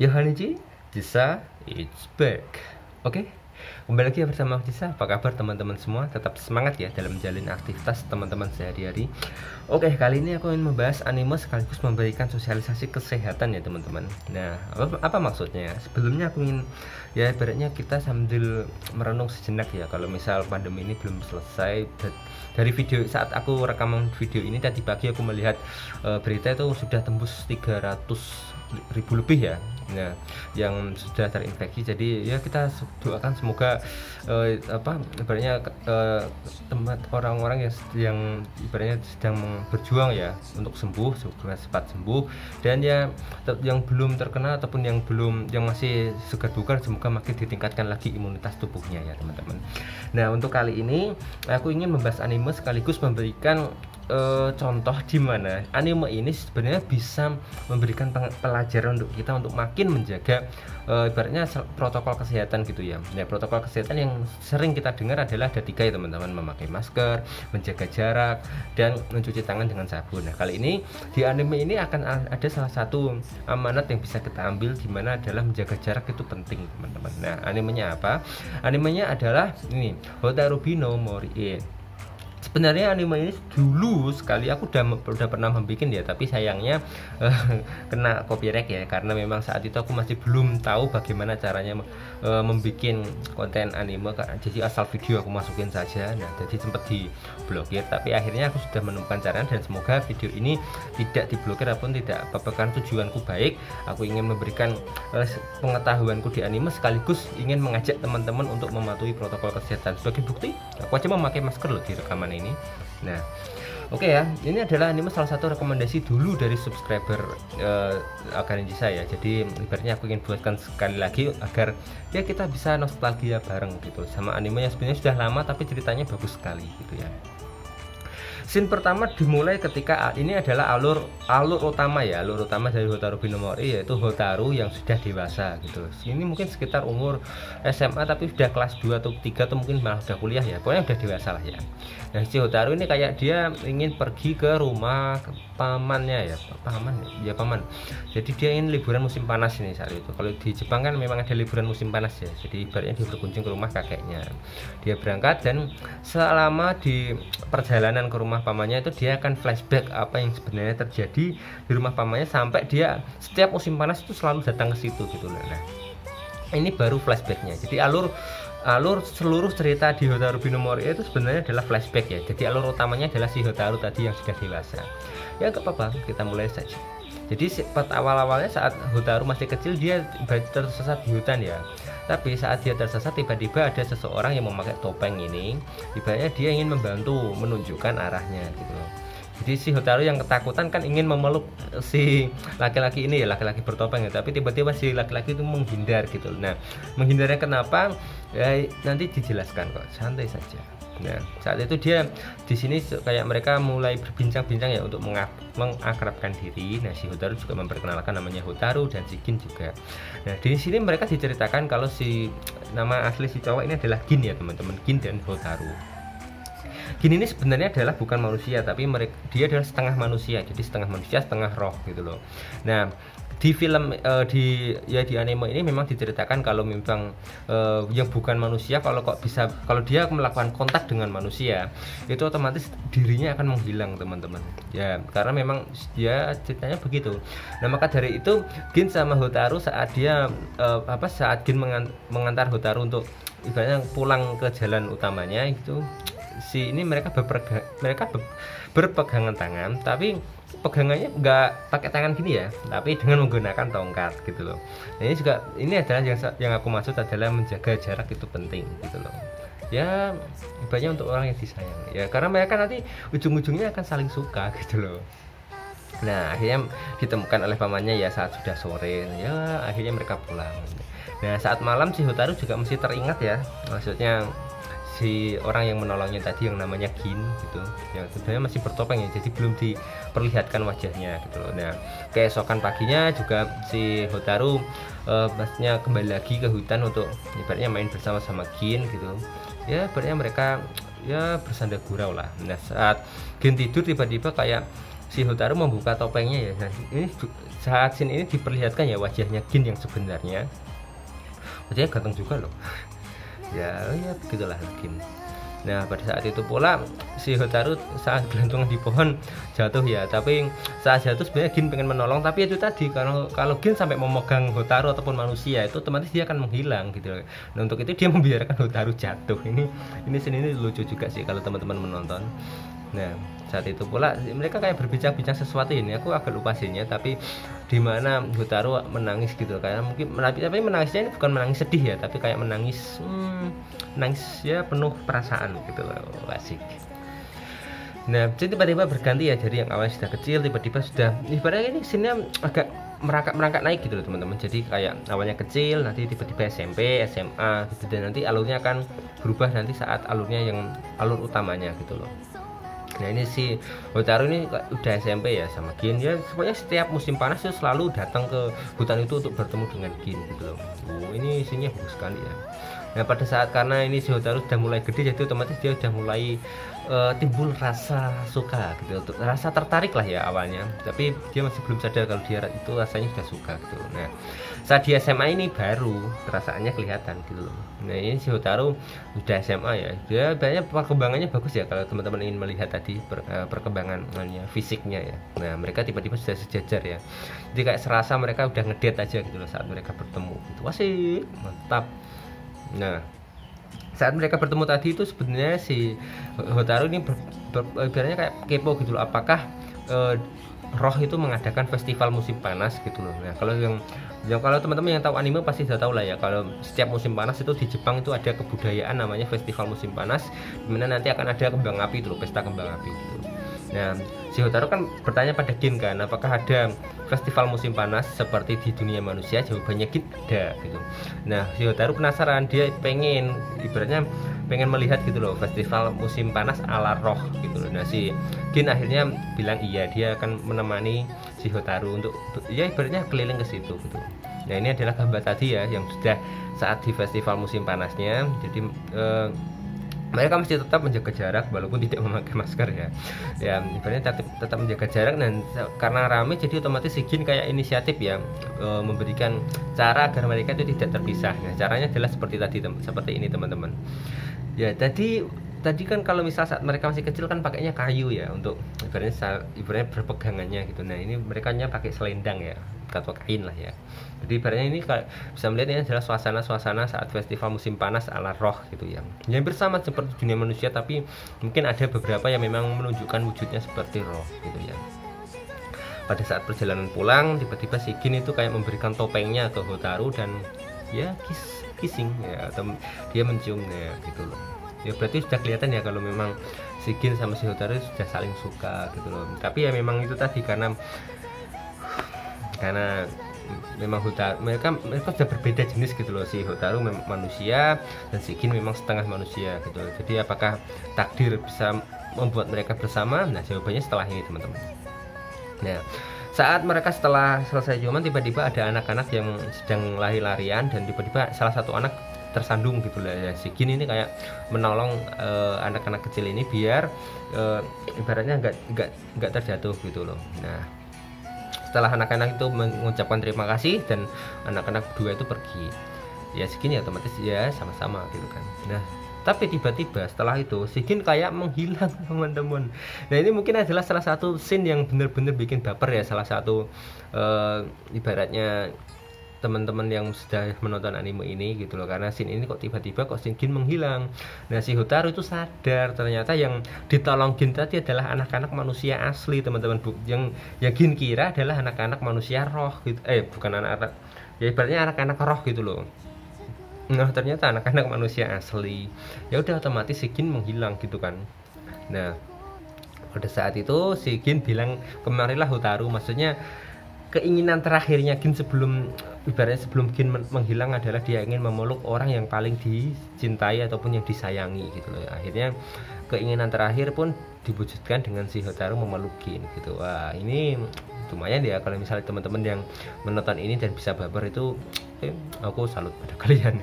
Yohanichi, Jisa, it's back. Oke, kembali lagi bersama Jisa. Apa kabar teman-teman semua? Tetap semangat ya dalam menjalin aktivitas teman-teman sehari-hari. Oke, kali ini aku ingin membahas anime sekaligus memberikan sosialisasi kesehatan ya teman-teman. Nah, apa maksudnya? Sebelumnya aku ingin ya ibaratnya kita sambil merenung sejenak ya. Kalau misal pandemi ini belum selesai, dari video saat aku rekaman video ini tadi pagi aku melihat berita itu sudah tembus 300.000 lebih ya. Nah, yang sudah terinfeksi. Jadi ya kita doakan semoga ibaratnya tempat orang-orang yang ibaratnya sedang berjuang ya untuk sembuh, semoga cepat sembuh, dan ya yang belum terkena ataupun yang masih segar bugar semoga makin ditingkatkan lagi imunitas tubuhnya ya teman-teman. Nah, untuk kali ini aku ingin membahas anime sekaligus memberikan contoh di mana anime ini sebenarnya bisa memberikan pelajaran untuk kita untuk makin menjaga ibaratnya protokol kesehatan gitu ya. Nah, protokol kesehatan yang sering kita dengar adalah ada 3 ya teman-teman: memakai masker, menjaga jarak, dan mencuci tangan dengan sabun. Nah, kali ini di anime ini akan ada salah satu amanat yang bisa kita ambil, di mana adalah menjaga jarak itu penting teman-teman. Nah, animenya apa? Animenya adalah ini, Hotarubi no Mori. Sebenarnya anime ini dulu sekali aku udah pernah membuat ya, tapi sayangnya kena copyright ya, karena memang saat itu aku masih belum tahu bagaimana caranya membuat konten anime. Jadi asal video aku masukin saja. Nah, jadi sempat diblokir, tapi akhirnya aku sudah menemukan caranya, dan semoga video ini tidak diblokir ataupun tidak apa-apa, karena tujuanku baik. Aku ingin memberikan pengetahuanku di anime sekaligus ingin mengajak teman-teman untuk mematuhi protokol kesehatan. Sebagai bukti, aku aja memakai masker loh di rekaman ini. Nah, oke ya, ini adalah anime salah satu rekomendasi dulu dari subscriber Akarinji saya. Jadi ibaratnya aku ingin buatkan sekali lagi agar ya kita bisa nostalgia bareng gitu sama anime yang sebenarnya sudah lama tapi ceritanya bagus sekali gitu ya. Scene pertama dimulai ketika ini adalah alur utama ya, alur utama dari Hotarubi no Mori, yaitu Hotaru yang sudah dewasa gitu. Ini mungkin sekitar umur SMA tapi sudah kelas 2 atau 3 atau mungkin malah sudah kuliah ya, pokoknya sudah dewasa lah ya. Nah, si Hotaru ini kayak dia ingin pergi ke rumah pamannya ya, paman. Jadi dia ingin liburan musim panas ini saat itu. Kalau di Jepang kan memang ada liburan musim panas ya. Jadi ibaratnya dia berkunjung ke rumah kakeknya. Dia berangkat, dan selama di perjalanan ke rumah pamannya itu dia akan flashback apa yang sebenarnya terjadi di rumah pamannya, sampai dia setiap musim panas itu selalu datang ke situ gitu. Nah, ini baru flashbacknya. Jadi alur seluruh cerita di Hotarubi no Mori itu sebenarnya adalah flashback ya. Jadi alur utamanya adalah si Hotaru tadi yang sudah dewasa. Ya nggak apa-apa, kita mulai saja. Jadi awal-awalnya saat Hotaru masih kecil dia tersesat di hutan ya. Tapi saat dia tersesat tiba-tiba ada seseorang yang memakai topeng ini. Ibaratnya dia ingin membantu menunjukkan arahnya gitu loh. Jadi si Hotaru yang ketakutan kan ingin memeluk si laki-laki ini ya, laki-laki bertopeng ya, tapi tiba-tiba si laki-laki itu menghindar gitu. Nah, menghindarnya kenapa? Ya nanti dijelaskan kok, santai saja. Nah, saat itu dia di sini kayak mereka mulai berbincang-bincang ya untuk mengakrabkan diri. Nah, si Hotaru juga memperkenalkan namanya Hotaru, dan si Gin juga. Nah, di sini mereka diceritakan kalau si nama asli si cowok ini adalah Gin ya teman-teman, Gin dan Hotaru. Gin ini sebenarnya adalah bukan manusia, tapi dia adalah setengah manusia, jadi setengah manusia setengah roh gitu loh. Nah, di film di anime ini memang diceritakan kalau memang yang bukan manusia kalau dia melakukan kontak dengan manusia itu otomatis dirinya akan menghilang teman-teman ya, karena memang dia ceritanya begitu. Nah, maka dari itu Gin sama Hotaru saat Gin mengantar Hotaru untuk ibaratnya pulang ke jalan utamanya itu, mereka berpegangan tangan, tapi pegangannya nggak pakai tangan gini ya, tapi dengan menggunakan tongkat gitu loh. Nah, ini adalah yang aku maksud adalah menjaga jarak itu penting gitu loh. Ya ibaratnya untuk orang yang disayang ya, karena mereka nanti ujung-ujungnya akan saling suka gitu loh. Nah, akhirnya ditemukan oleh pamannya ya saat sudah sore ya, akhirnya mereka pulang. Nah, saat malam si Hotaru juga mesti teringat ya, maksudnya si orang yang menolongnya tadi yang namanya Gin gitu, yang sebenarnya masih bertopeng ya, jadi belum diperlihatkan wajahnya gitu loh. Nah, keesokan paginya juga si Hotaru maksudnya kembali lagi ke hutan untuk ibaratnya main bersama-sama Gin gitu ya, ibaratnya mereka ya bersanda gurau lah. Nah, saat Gin tidur tiba-tiba kayak si Hotaru membuka topengnya ya. Nah, ini saat scene ini diperlihatkan ya wajahnya Gin yang sebenarnya. Wajahnya ganteng juga loh. Ya begitulah Gin. Nah pada saat itu pula si Hotaru saat gelantungan di pohon jatuh ya, tapi saat jatuh sebenarnya Gin pengen menolong, tapi itu tadi kalau Gin sampai memegang Hotaru ataupun manusia itu otomatis dia akan menghilang gitu. Nah untuk itu dia membiarkan Hotaru jatuh. Ini scene ini lucu juga sih kalau teman-teman menonton. Nah saat itu pula mereka kayak berbincang-bincang sesuatu, ini aku agak lupa sihnya, tapi dimana Hotaru menangis gitu karena mungkin tapi menangisnya ini bukan menangis sedih ya, tapi kayak menangis nangis ya penuh perasaan gitu loh, asik. Nah tiba-tiba berganti ya, jadi yang awalnya sudah kecil tiba-tiba sudah, ibaratnya ini scene-nya agak merangkak naik gitu loh teman-teman. Jadi kayak awalnya kecil, nanti tiba-tiba SMP, SMA gitu, dan nanti alurnya akan berubah nanti saat alurnya yang alur utamanya gitu loh. Nah ini si Hotaru ini udah SMP ya sama Gin ya, pokoknya setiap musim panas itu selalu datang ke hutan itu untuk bertemu dengan Gin gitu loh. Ini isinya bagus sekali ya. Nah pada saat karena ini si Hotaru sudah mulai gede, jadi otomatis dia udah mulai timbul rasa suka gitu, rasa tertarik lah ya awalnya, tapi dia masih belum sadar kalau dia itu rasanya sudah suka gitu. Nah saat di SMA ini baru perasaannya kelihatan gitu loh. Nah ini si Hotaru udah SMA ya, dia banyak perkembangannya bagus ya kalau teman-teman ingin melihat tadi perkembangannya fisiknya ya. Nah mereka tiba-tiba sudah sejajar ya, jadi kayak serasa mereka udah ngedate aja gitu loh saat mereka bertemu gitu. Wah sih mantap. Nah saat mereka bertemu tadi itu sebenarnya si Hotaru ini ibaratnya kayak kepo gitu loh, apakah roh itu mengadakan festival musim panas gitu loh. Nah kalau kalau teman-teman yang tahu anime pasti sudah tahu lah ya, kalau setiap musim panas itu di Jepang itu ada kebudayaan namanya festival musim panas, dimana nanti akan ada kembang api itu loh, pesta kembang api gitu. Nah si Hotaru kan bertanya pada Gin kan, apakah ada festival musim panas seperti di dunia manusia? Jawabannya Gin ada gitu. Nah si Hotaru penasaran, dia pengen ibaratnya pengen melihat gitu loh festival musim panas ala roh gitu loh. Nah si Gin akhirnya bilang iya, dia akan menemani si Hotaru untuk ya ibaratnya keliling ke situ gitu. Nah ini adalah gambar tadi ya yang sudah saat di festival musim panasnya. Jadi mereka masih tetap menjaga jarak walaupun tidak memakai masker ya. Ya ibaratnya tetap menjaga jarak, dan karena ramai jadi otomatis si Gin kayak inisiatif ya, memberikan cara agar mereka itu tidak terpisah. Nah caranya adalah seperti tadi, seperti ini teman-teman. Ya tadi kan kalau misal saat mereka masih kecil kan pakainya kayu ya untuk ibaratnya berpegangannya gitu. Nah ini mereka pakai selendang ya atau kain lah ya. Jadi ibaratnya ini bisa melihat ini adalah suasana saat festival musim panas ala roh gitu ya. Yang bersama seperti dunia manusia, tapi mungkin ada beberapa yang memang menunjukkan wujudnya seperti roh gitu ya. Pada saat perjalanan pulang tiba-tiba si Gin itu kayak memberikan topengnya ke Hotaru dan ya kissing ya, atau dia menciumnya gitu loh. Ya berarti sudah kelihatan ya kalau memang si Gin sama si Hotaru sudah saling suka gitu loh. Tapi ya memang itu tadi karena memang mereka sudah berbeda jenis gitu loh. Si Hotaru manusia dan si Gin memang setengah manusia gitu loh. Jadi apakah takdir bisa membuat mereka bersama? Nah jawabannya setelah ini teman-teman. Nah saat mereka setelah selesai ciuman, tiba-tiba ada anak-anak yang sedang lari-larian dan tiba-tiba salah satu anak tersandung gitu lah ya. Si Gin ini kayak menolong anak-anak kecil ini biar ibaratnya nggak terjatuh gitu loh. Nah setelah anak-anak itu mengucapkan terima kasih dan anak-anak dua itu pergi, ya si Gin ya otomatis ya sama-sama gitu kan. Nah tapi tiba-tiba setelah itu si Gin kayak menghilang teman-teman. Nah ini mungkin adalah salah satu scene yang benar-benar bikin baper ya, salah satu ibaratnya teman-teman yang sudah menonton anime ini gitu loh, karena scene ini kok tiba-tiba kok si Gin menghilang. Nah si Hotaru itu sadar ternyata yang ditolong Gin tadi adalah anak-anak manusia asli teman-teman, yang Gin kira adalah anak-anak manusia roh gitu. Bukan anak-anak ya, ibaratnya anak-anak roh gitu loh. Nah ternyata anak-anak manusia asli. Ya udah otomatis si Gin menghilang gitu kan. Nah pada saat itu si Gin bilang kemarilah Hotaru, maksudnya keinginan terakhirnya Gin sebelum Gin menghilang adalah dia ingin memeluk orang yang paling dicintai ataupun yang disayangi gitu loh. Akhirnya keinginan terakhir pun diwujudkan dengan si Hotaru memeluk Gin gitu. Wah ini lumayan ya kalau misalnya teman-teman yang menonton ini dan bisa baper itu, aku salut pada kalian.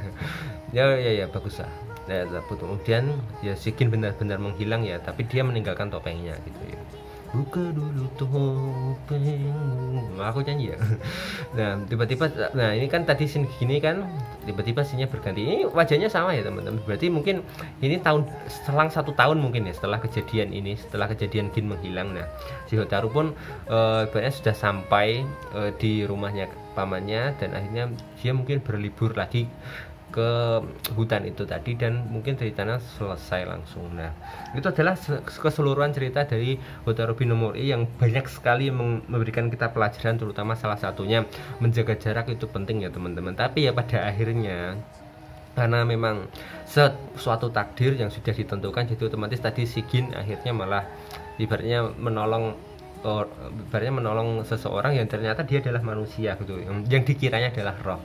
ya bagus lah. Nah, kemudian ya si Gin benar-benar menghilang ya, tapi dia meninggalkan topengnya gitu ya. buka dulu topengmu. Aku nyanyi ya. Nah tiba-tiba, nah ini kan tadi scene gini kan, tiba-tiba scene-nya berganti. Ini wajahnya sama ya teman-teman. Berarti mungkin ini selang 1 tahun mungkin ya setelah kejadian ini, setelah kejadian Gin menghilang. Nah si Hotaru pun ibaratnya sudah sampai di rumahnya pamannya, dan akhirnya dia mungkin berlibur lagi ke hutan itu tadi, dan mungkin ceritanya selesai langsung. Nah itu adalah keseluruhan cerita dari Hotaru Binomori yang banyak sekali memberikan kita pelajaran, terutama salah satunya menjaga jarak itu penting ya teman-teman. Tapi ya pada akhirnya karena memang suatu takdir yang sudah ditentukan, jadi otomatis tadi si Gin akhirnya malah ibaratnya menolong seseorang yang ternyata dia adalah manusia gitu, yang dikiranya adalah roh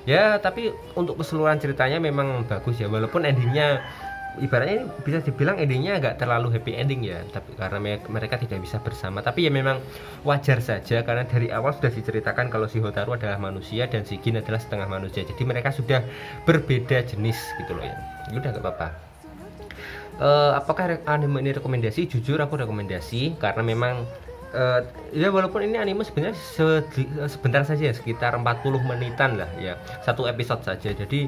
ya. Tapi untuk keseluruhan ceritanya memang bagus ya, walaupun endingnya ibaratnya ini bisa dibilang endingnya agak terlalu happy ending ya, tapi karena mereka tidak bisa bersama. Tapi ya memang wajar saja, karena dari awal sudah diceritakan kalau si Hotaru adalah manusia dan si Gin adalah setengah manusia, jadi mereka sudah berbeda jenis gitu loh ya. Udah gak apa-apa. Apakah anime ini rekomendasi? Jujur aku rekomendasi, karena memang ya walaupun ini anime sebenarnya sebentar saja, sekitar 40 menitan lah ya, satu episode saja. Jadi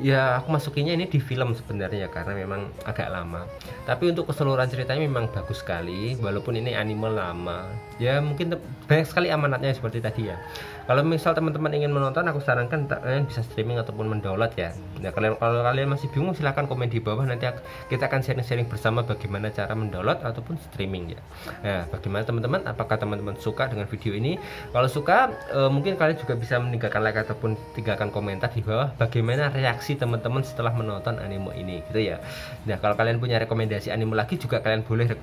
ya aku masukinnya ini di film sebenarnya karena memang agak lama. Tapi untuk keseluruhan ceritanya memang bagus sekali, walaupun ini anime lama. Ya mungkin banyak sekali amanatnya seperti tadi ya. Kalau misal teman-teman ingin menonton, aku sarankan kalian bisa streaming ataupun mendownload ya. Nah kalau kalian masih bingung, silahkan komen di bawah, nanti kita akan sharing-sharing bersama bagaimana cara mendownload ataupun streaming ya. Nah bagaimana teman-teman, apakah teman-teman suka dengan video ini? Kalau suka, mungkin kalian juga bisa meninggalkan like ataupun tinggalkan komentar di bawah bagaimana reaksi teman-teman setelah menonton anime ini gitu ya. Nah kalau kalian punya rekomendasi anime lagi juga kalian boleh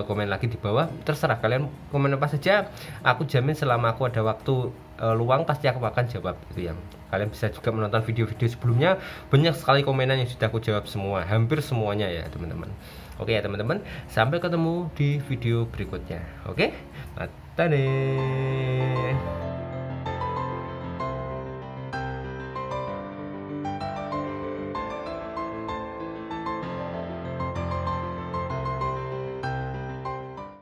komen lagi di bawah, terserah kalian komen apa saja. Aku jamin selama aku ada waktu luang pasti aku akan jawab gitu ya. Kalian bisa juga menonton video-video sebelumnya, banyak sekali komenan yang sudah aku jawab semua, hampir semuanya ya teman-teman. Oke ya teman-teman, sampai ketemu di video berikutnya. Oke, matane.